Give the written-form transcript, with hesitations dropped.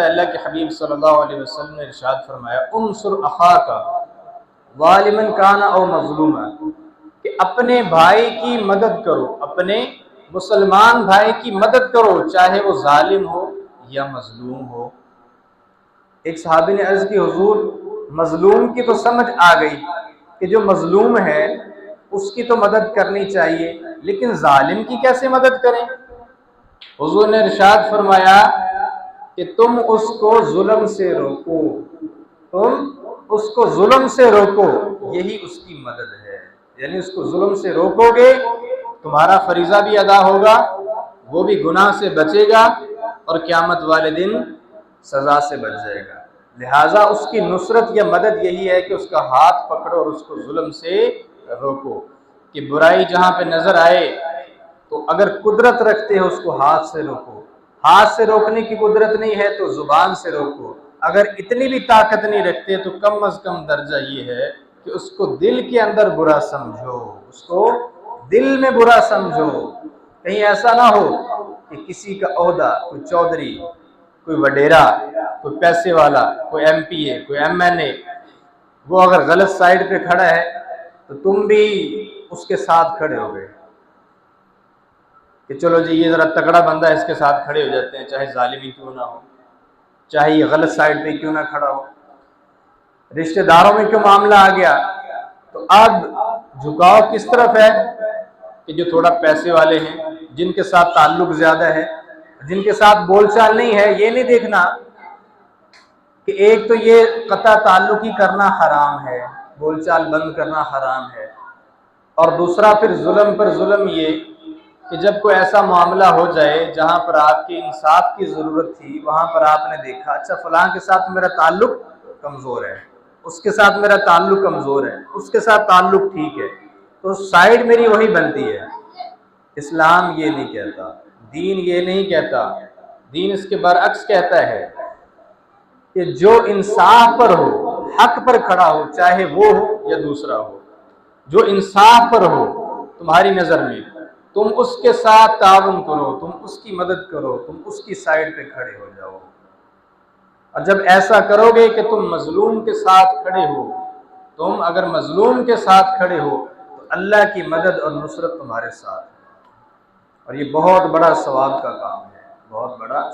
اللہ کے حبیب صلی اللہ علیہ وسلم نے ارشاد فرمایا انصر اخاک ظالما کان او مظلوما، کہ اپنے بھائی کی مدد کرو، اپنے مسلمان بھائی کی مدد کرو چاہے وہ ظالم ہو یا مظلوم ہو۔ ایک صحابی نے عرض کی حضور مظلوم کی تو سمجھ آ گئی کہ جو مظلوم ہے اس کی تو مدد کرنی چاہیے، لیکن ظالم کی کیسے مدد کریں؟ حضور نے ارشاد فرمایا کہ تم اس کو ظلم سے روکو، تم اس کو ظلم سے روکو، یہی اس کی مدد ہے۔ یعنی اس کو ظلم سے روکو گے تمہارا فریضہ بھی ادا ہوگا، وہ بھی گناہ سے بچے گا اور قیامت والے دن سزا سے بچ جائے گا۔ لہٰذا اس کی نصرت یا مدد یہی ہے کہ اس کا ہاتھ پکڑو اور اس کو ظلم سے روکو، کہ برائی جہاں پہ نظر آئے تو اگر قدرت رکھتے ہو اس کو ہاتھ سے روکو، ہاتھ سے روکنے کی قدرت نہیں ہے تو زبان سے روکو، اگر اتنی بھی طاقت نہیں رکھتے تو کم از کم درجہ یہ ہے کہ اس کو دل کے اندر برا سمجھو، اس کو دل میں برا سمجھو۔ کہیں ایسا نہ ہو کہ کسی کا عہدہ، کوئی چودھری، کوئی وڈیرا، کوئی پیسے والا، کوئی ایم پی اے، کوئی ایم این اے، وہ اگر غلط سائڈ پہ کھڑا ہے تو تم بھی اس کے ساتھ کھڑے ہو گئے کہ چلو جی یہ ذرا تگڑا بندہ ہے، اس کے ساتھ کھڑے ہو جاتے ہیں، چاہے ظالم ہی کیوں نہ ہو، چاہے یہ غلط سائڈ پہ کیوں نہ کھڑا ہو۔ رشتہ داروں میں کیوں معاملہ آ گیا تو اب جھکاؤ کس طرف ہے کہ جو تھوڑا پیسے والے ہیں، جن کے ساتھ تعلق زیادہ ہے، جن کے ساتھ بول چال نہیں ہے، یہ نہیں دیکھنا کہ ایک تو یہ قطع تعلق ہی کرنا حرام ہے، بول چال بند کرنا حرام ہے، اور دوسرا پھر ظلم پر ظلم یہ کہ جب کوئی ایسا معاملہ ہو جائے جہاں پر آپ کی انصاف کی ضرورت تھی، وہاں پر آپ نے دیکھا اچھا فلاں کے ساتھ میرا تعلق کمزور ہے، اس کے ساتھ میرا تعلق کمزور ہے، اس کے ساتھ تعلق ٹھیک ہے، تو سائیڈ میری وہی بنتی ہے۔ اسلام یہ نہیں کہتا، دین یہ نہیں کہتا، دین اس کے برعکس کہتا ہے کہ جو انصاف پر ہو، حق پر کھڑا ہو، چاہے وہ ہو یا دوسرا ہو، جو انصاف پر ہو تمہاری نظر میں، تم اس کے ساتھ تعاون کرو، تم اس کی مدد کرو، تم اس کی سائڈ پہ کھڑے ہو جاؤ۔ اور جب ایسا کرو گے کہ تم مظلوم کے ساتھ کھڑے ہو، تم اگر مظلوم کے ساتھ کھڑے ہو تو اللہ کی مدد اور نصرت تمہارے ساتھ ہے، اور یہ بہت بڑا ثواب کا کام ہے، بہت بڑا